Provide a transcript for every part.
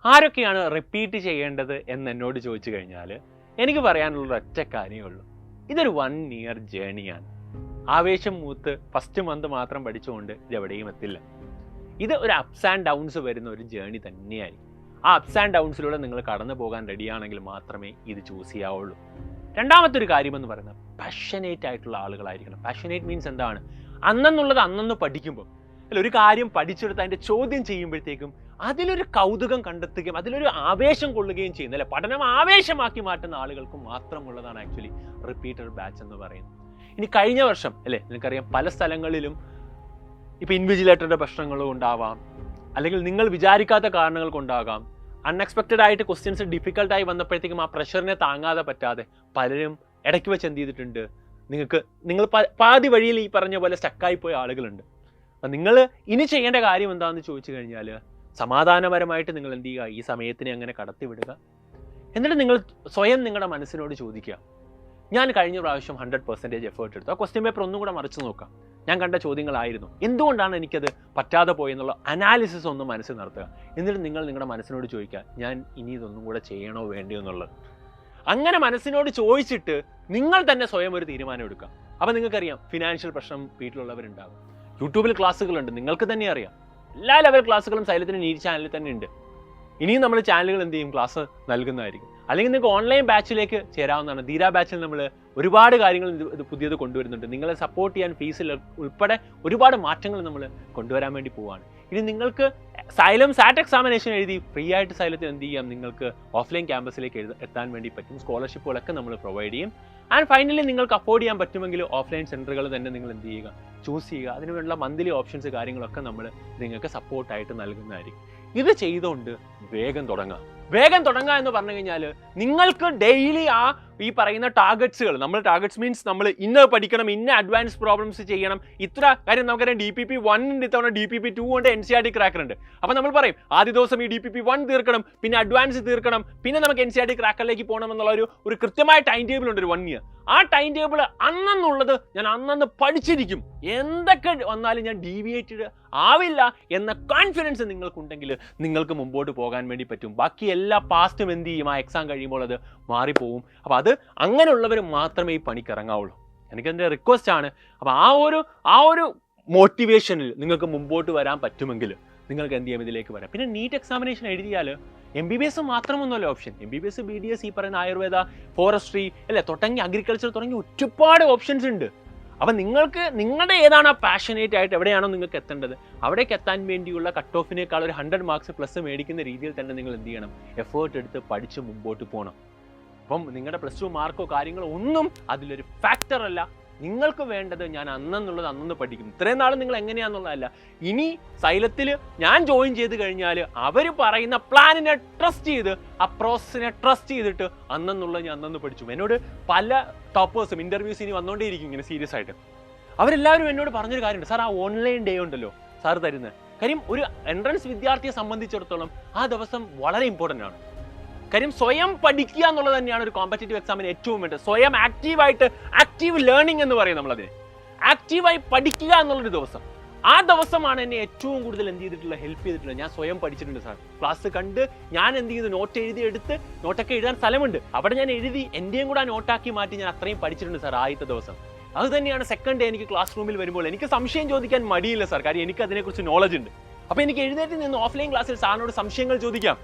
ആരൊക്കെയാണ് റിപ്പീറ്റ് ചെയ്യേണ്ടത് എന്ന് എന്നോട് ചോദിച്ചു കഴിഞ്ഞാൽ എനിക്ക് പറയാനുള്ള ഒറ്റ കാര്യമേ ഉള്ളൂ. ഇതൊരു 1 year ജേണിയാണ്. ആവേശം മൂത്ത് ഫസ്റ്റ് മന്ത് മാത്രം പഠിച്ചുകൊണ്ട് ഇതെവിടെയും എത്തില്ല. ഇത് ഒരു അപ്സ് ആൻഡ് ഡൗൺസ് വരുന്ന ഒരു ജേണി തന്നെയായിരിക്കും. ആ അപ്സ് ആൻഡ് ഡൗൺസിലൂടെ നിങ്ങൾ കടന്നു പോകാൻ റെഡിയാണെങ്കിൽ മാത്രമേ ഇത് ചൂസ് ചെയ്യാവുള്ളൂ. രണ്ടാമത്തെ ഒരു കാര്യമെന്ന് പറയുന്നത് പാഷനേറ്റ് ആയിട്ടുള്ള ആളുകളായിരിക്കണം. പാഷനേറ്റ് മീൻസ് എന്താണ്? അന്നെന്നുള്ളത് അന്നന്ന് പഠിക്കുമ്പോൾ അല്ല, ഒരു കാര്യം പഠിച്ചെടുത്ത് അതിൻ്റെ ചോദ്യം ചെയ്യുമ്പോഴത്തേക്കും അതിലൊരു കൗതുകം കണ്ടെത്തുകയും അതിലൊരു ആവേശം കൊള്ളുകയും ചെയ്യുന്ന, അല്ലെ, പഠനം ആവേശമാക്കി മാറ്റുന്ന ആളുകൾക്ക് മാത്രമുള്ളതാണ് ആക്ച്വലി റിപ്പീറ്റഡ് ബാച്ച് എന്ന് പറയുന്നത്. ഇനി കഴിഞ്ഞ വർഷം അല്ലേ, നിങ്ങൾക്കറിയാം പല സ്ഥലങ്ങളിലും ഇപ്പം ഇൻവിജിലേറ്ററുടെ പ്രശ്നങ്ങളും ഉണ്ടാവാം, അല്ലെങ്കിൽ നിങ്ങൾ വിചാരിക്കാത്ത കാരണങ്ങൾ കൊണ്ടാകാം, അൺഎക്സ്പെക്റ്റഡ് ആയിട്ട് ക്വസ്റ്റ്യൻസ് ഡിഫിക്കൽട്ടായി വന്നപ്പോഴത്തേക്കും ആ പ്രഷറിനെ താങ്ങാതെ പറ്റാതെ പലരും ഇടയ്ക്ക് വെച്ച് എന്ത് ചെയ്തിട്ടുണ്ട്, നിങ്ങൾ പാതി വഴിയിൽ ഈ പറഞ്ഞ പോലെ സ്റ്റക്കായി പോയ ആളുകളുണ്ട്. അപ്പം നിങ്ങൾ ഇനി ചെയ്യേണ്ട കാര്യം എന്താണെന്ന് ചോദിച്ചു കഴിഞ്ഞാൽ സമാധാനപരമായിട്ട് നിങ്ങൾ എന്ത് ചെയ്യുക, ഈ സമയത്തിനെ അങ്ങനെ കടത്തിവിടുക. എന്നിട്ട് നിങ്ങൾ സ്വയം നിങ്ങളുടെ മനസ്സിനോട് ചോദിക്കുക, ഞാൻ കഴിഞ്ഞ പ്രാവശ്യം 100% എഫേർട്ട് എടുത്തു, ആ ക്വസ്റ്റ്യൻ പേപ്പർ ഒന്നും കൂടെ മറിച്ച് നോക്കാം, ഞാൻ കണ്ട ചോദ്യങ്ങളായിരുന്നു, എന്തുകൊണ്ടാണ് എനിക്കത് പറ്റാതെ പോയെന്നുള്ള അനാലിസിസ് ഒന്ന് മനസ്സിൽ നടത്തുക. എന്നിട്ട് നിങ്ങൾ നിങ്ങളുടെ മനസ്സിനോട് ചോദിക്കുക, ഞാൻ ഇനി ഇതൊന്നും കൂടെ ചെയ്യണോ വേണ്ടിയോ എന്നുള്ളത്. അങ്ങനെ മനസ്സിനോട് ചോദിച്ചിട്ട് നിങ്ങൾ തന്നെ സ്വയം ഒരു തീരുമാനം എടുക്കുക. അപ്പം നിങ്ങൾക്കറിയാം ഫിനാൻഷ്യൽ പ്രശ്നം വീട്ടിലുള്ളവരുണ്ടാകും. യൂട്യൂബിൽ ക്ലാസ്സുകളുണ്ട്, നിങ്ങൾക്ക് തന്നെ അറിയാം, എല്ലാ ലെവൽ ക്ലാസ്സുകളും സൈലത്തിന് നീറ്റ് ചാനലിൽ തന്നെ ഉണ്ട്. ഇനിയും നമ്മൾ ചാനലുകൾ എന്ത് ചെയ്യും, ക്ലാസ് നൽകുന്നതായിരിക്കും. അല്ലെങ്കിൽ നിങ്ങൾക്ക് ഓൺലൈൻ ബാച്ചിലേക്ക് ചേരാവുന്നതാണ്. ധീര ബാച്ചിൽ നമ്മൾ ഒരുപാട് കാര്യങ്ങൾ പുതിയത് കൊണ്ടുവരുന്നുണ്ട്. നിങ്ങളെ സപ്പോർട്ട് ചെയ്യാൻ ഫീസിൽ ഉൾപ്പെടെ ഒരുപാട് മാറ്റങ്ങൾ നമ്മൾ കൊണ്ടുവരാൻ വേണ്ടി പോവുകയാണ്. ഇനി നിങ്ങൾക്ക് സൈലം സാറ്റ് എക്സാമിനേഷൻ എഴുതി ഫ്രീ ആയിട്ട് സൈലത്തിൽ എന്ത് ചെയ്യാം, നിങ്ങൾക്ക് ഓഫ്ലൈൻ ക്യാമ്പസിലേക്ക് എത്താൻ വേണ്ടി പറ്റും. സ്കോളർഷിപ്പുകളൊക്കെ നമ്മൾ പ്രൊവൈഡ് ചെയ്യും. ആൻഡ് ഫൈനലി നിങ്ങൾക്ക് അഫോർഡ് ചെയ്യാൻ പറ്റുമെങ്കിൽ ഓഫ്ലൈൻ സെൻറ്ററുകൾ തന്നെ നിങ്ങൾ എന്ത് ചെയ്യുക, ചൂസ് ചെയ്യുക. അതിനുള്ള മന്ത്ലി ഓപ്ഷൻസ് കാര്യങ്ങളൊക്കെ നമ്മൾ നിങ്ങൾക്ക് സപ്പോർട്ടായിട്ട് നൽകുന്നതായിരിക്കും. ഇത് ചെയ്തുകൊണ്ട് വേഗം തുടങ്ങുക എന്ന് പറഞ്ഞു കഴിഞ്ഞാൽ നിങ്ങൾക്ക് ഡെയിലി ഈ പറയുന്ന ടാർഗറ്റ്സുകൾ, നമ്മൾ ടാർഗറ്റ്സ് മീൻസ് നമ്മൾ ഇന്ന പഠിക്കണം, ഇന്ന അഡ്വാൻസ് പ്രോബ്ലംസ് ചെയ്യണം, ഇത്ര കാര്യം നമുക്കറിയാം. DPP-1 ഇത്തവണ DPP-2 ഉണ്ട്, NCERT ക്രാക്കർ ഉണ്ട്. അപ്പം നമ്മൾ പറയും ആദ്യ ദിവസം ഈ DPP-1 തീർക്കണം, പിന്നെ അഡ്വാൻസ് തീർക്കണം, പിന്നെ നമുക്ക് NCERT ക്രാക്കറിലേക്ക് പോകണം എന്നുള്ള ഒരു കൃത്യമായ ടൈം ടേബിൾ ഉണ്ട്, ഒരു 1 year. ആ ടൈം ടേബിൾ അന്നെന്നുള്ളത് ഞാൻ അന്നന്ന് പഠിച്ചിരിക്കും, എന്തൊക്കെ വന്നാലും ഞാൻ ഡീവിയേറ്റഡ് ആവില്ല എന്ന കോൺഫിഡൻസ് നിങ്ങൾക്കുണ്ടെങ്കിൽ നിങ്ങൾക്ക് മുമ്പോട്ട് പോകാൻ വേണ്ടി പറ്റും. ബാക്കി എല്ലാ പാസ്റ്റും എന്ത് ചെയ്യും, ആ എക്സാം കഴിയുമ്പോൾ അത് മാറിപ്പോവും. അപ്പോൾ അത് അങ്ങനെയുള്ളവർ മാത്രമേ ഈ പണിക്ക് ഇറങ്ങാവുള്ളൂ. എനിക്കെൻ്റെ റിക്വസ്റ്റ് ആണ്. അപ്പോൾ ആ ഒരു മോട്ടിവേഷനിൽ നിങ്ങൾക്ക് മുമ്പോട്ട് വരാൻ പറ്റുമെങ്കിൽ നിങ്ങൾക്ക് എന്ത് ചെയ്യാം, ഇതിലേക്ക് വരാം. പിന്നെ നീറ്റ് എക്സാമിനേഷൻ എഴുതിയാൽ MBBS മാത്രമൊന്നുമല്ല ഓപ്ഷൻ. MBBS, BDS, ഈ പറയുന്ന ആയുർവേദ, ഫോറസ്ട്രി അല്ലേ, തുടങ്ങി അഗ്രികൾച്ചർ തുടങ്ങി ഒരുപാട് ഓപ്ഷൻസ് ഉണ്ട്. അപ്പം നിങ്ങളുടെ ഏതാണ് പാഷനേറ്റ് ആയിട്ട് എവിടെയാണോ നിങ്ങൾക്ക് എത്തേണ്ടത് അവിടേക്ക് എത്താൻ വേണ്ടിയുള്ള കട്ട് ഓഫിനേക്കാൾ ഒരു 100 മാർക്സ് പ്ലസ് മേടിക്കുന്ന രീതിയിൽ തന്നെ നിങ്ങൾ എന്ത് ചെയ്യണം, എഫേർട്ട് എടുത്ത് പഠിച്ച് മുമ്പോട്ട് പോകണം. അപ്പം നിങ്ങളുടെ +2 മാർക്കോ കാര്യങ്ങളോ ഒന്നും അതിലൊരു ഫാക്ടർ അല്ല. നിങ്ങൾക്ക് വേണ്ടത് ഞാൻ അന്നെന്നുള്ളത് അന്നന്ന് പഠിക്കും. ഇത്രയും നാളും നിങ്ങൾ എങ്ങനെയാണെന്നുള്ളതല്ല. ഇനി സൈലത്തിൽ ഞാൻ ജോയിൻ ചെയ്ത് കഴിഞ്ഞാൽ അവർ പറയുന്ന പ്ലാനിനെ ട്രസ്റ്റ് ചെയ്ത്, ആ പ്രോസസ്സിനെ ട്രസ്റ്റ് ചെയ്തിട്ട് അന്നെന്നുള്ളത് ഞാൻ അന്നന്ന് പഠിച്ചു. എന്നോട് പല ടോപ്പേഴ്സും ഇൻ്റർവ്യൂസ് ഇനി വന്നുകൊണ്ടേയിരിക്കും ഇങ്ങനെ സീരിയസ് ആയിട്ട്. അവരെല്ലാവരും എന്നോട് പറഞ്ഞൊരു കാര്യമുണ്ട്, സാർ ആ ഓൺലൈൻ ഡേ ഉണ്ടല്ലോ സാർ തരുന്നത്. കാര്യം ഒരു എൻട്രൻസ് വിദ്യാർത്ഥിയെ സംബന്ധിച്ചിടത്തോളം ആ ദിവസം വളരെ ഇമ്പോർട്ടൻ്റ് ആണ്. കാര്യം സ്വയം പഠിക്കുക എന്നുള്ളത് തന്നെയാണ് ഒരു കോമ്പറ്റേറ്റീവ് എക്സാമിന് ഏറ്റവും വേണ്ടത്. സ്വയം ആക്റ്റീവ് ലേണിംഗ് എന്ന് പറയും നമ്മളതിന്. ആക്റ്റീവായി പഠിക്കുക എന്നുള്ളൊരു ദിവസം, ആ ദിവസമാണ് എന്നെ ഏറ്റവും കൂടുതൽ എന്ത് ചെയ്തിട്ടുള്ളത്, ഹെൽപ്പ് ചെയ്തിട്ടുള്ളത്. ഞാൻ സ്വയം പഠിച്ചിട്ടുണ്ട് സാർ. ക്ലാസ് കണ്ട് ഞാൻ എന്ത് ചെയ്തു, നോട്ട് എടുത്ത് നോട്ടൊക്കെ എഴുതാൻ സ്ഥലമുണ്ട്, അവിടെ ഞാൻ എഴുതി എൻ്റെയും കൂടെ ആ നോട്ടാക്കി മാറ്റി ഞാൻ അത്രയും പഠിച്ചിട്ടുണ്ട് സാർ ആദ്യത്തെ ദിവസം. അത് തന്നെയാണ് സെക്കൻഡ് ഡേ എനിക്ക് ക്ലാസ് റൂമിൽ വരുമ്പോൾ എനിക്ക് സംശയം ചോദിക്കാൻ മടിയില്ല സാർ. കാര്യം എനിക്ക് അതിനെക്കുറിച്ച് നോളജ് ഉണ്ട്. അപ്പോൾ എനിക്ക് എഴുന്നേറ്റ് നിന്ന് ഓഫ്ലൈൻ ക്ലാസ്സിൽ സാറിനോട് സംശയങ്ങൾ ചോദിക്കാം.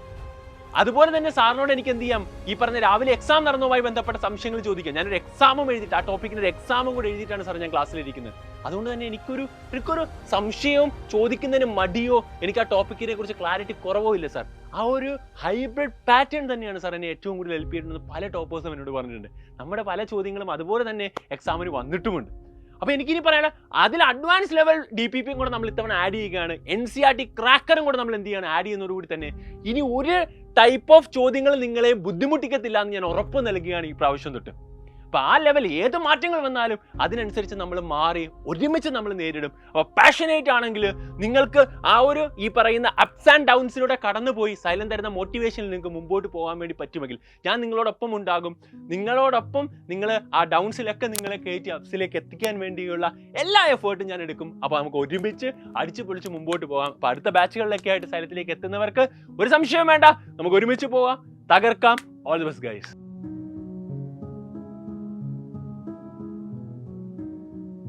അതുപോലെ തന്നെ സാറിനോട് എനിക്ക് എന്ത് ചെയ്യാം, ഈ പറഞ്ഞ രാവിലെ എക്സാം നടന്നതുമായി ബന്ധപ്പെട്ട സംശയങ്ങൾ ചോദിക്കാം. ഞാനൊരു എക്സാമും എഴുതിയിട്ട്, ആ ടോപ്പിക്കിൻ്റെ ഒരു എക്സാമും കൂടെ എഴുതിയിട്ടാണ് സാർ ഞാൻ ക്ലാസ്സിലിരിക്കുന്നത്. അതുകൊണ്ട് തന്നെ എനിക്കൊരു സംശയവും ചോദിക്കുന്നതിന് മടിയോ എനിക്ക് ആ ടോപ്പിക്കിനെ കുറിച്ച് ക്ലാരിറ്റി കുറവോ ഇല്ല സാർ. ആ ഒരു ഹൈബ്രിഡ് പാറ്റേൺ തന്നെയാണ് സാർ എന്നെ ഏറ്റവും കൂടുതൽ ഹെൽപ്പ് ചെയ്യുന്നത്. പല ടോപ്പേഴ്സും എന്നോട് പറഞ്ഞിട്ടുണ്ട്. നമ്മുടെ പല ചോദ്യങ്ങളും അതുപോലെ തന്നെ എക്സാമിന് വന്നിട്ടുമുണ്ട്. അപ്പോൾ എനിക്കിനി പറയാൻ അതിൽ അഡ്വാൻസ് ലെവൽ DPPയും കൂടെ നമ്മൾ ഇത്തവണ ആഡ് ചെയ്യുകയാണ്. NCERT ക്രാക്കറും കൂടെ നമ്മൾ എന്ത് ചെയ്യണം, ആഡ് ചെയ്യുന്നതോടുകൂടി തന്നെ ഇനി ഒരു ടൈപ്പ് ഓഫ് ചോദ്യങ്ങൾ നിങ്ങളെ ബുദ്ധിമുട്ടിക്കത്തില്ല എന്ന് ഞാൻ ഉറപ്പ് നൽകുകയാണ് ഈ പ്രാവശ്യം തൊട്ട്. അപ്പോൾ ആ ലെവൽ ഏത് മാറ്റങ്ങൾ വന്നാലും അതിനനുസരിച്ച് നമ്മൾ മാറി ഒരുമിച്ച് നമ്മൾ നേരിടും. അപ്പോൾ പാഷനേറ്റ് ആണെങ്കിൽ നിങ്ങൾക്ക് ആ ഒരു ഈ പറയുന്ന അപ്സ് ആൻഡ് ഡൗൺസിലൂടെ കടന്നുപോയി സൈലം തരുന്ന മോട്ടിവേഷനിൽ നിങ്ങൾക്ക് മുമ്പോട്ട് പോകാൻ വേണ്ടി പറ്റുമെങ്കിൽ ഞാൻ നിങ്ങളോടൊപ്പം ഉണ്ടാകും. നിങ്ങളോടൊപ്പം നിങ്ങൾ ആ ഡൗൺസിലൊക്കെ നിങ്ങളെ കയറ്റി അപ്സിലേക്ക് എത്തിക്കാൻ വേണ്ടിയുള്ള എല്ലാ എഫേർട്ടും ഞാൻ എടുക്കും. അപ്പോൾ നമുക്ക് ഒരുമിച്ച് അടിച്ചു പൊളിച്ച് മുമ്പോട്ട് പോകാം. അപ്പോൾ അടുത്ത ബാച്ചുകളിലൊക്കെ ആയിട്ട് സൈലത്തിലേക്ക് എത്തുന്നവർക്ക് ഒരു സംശയം വേണ്ട, നമുക്ക് ഒരുമിച്ച് പോവാം, തകർക്കാം. All the best guys.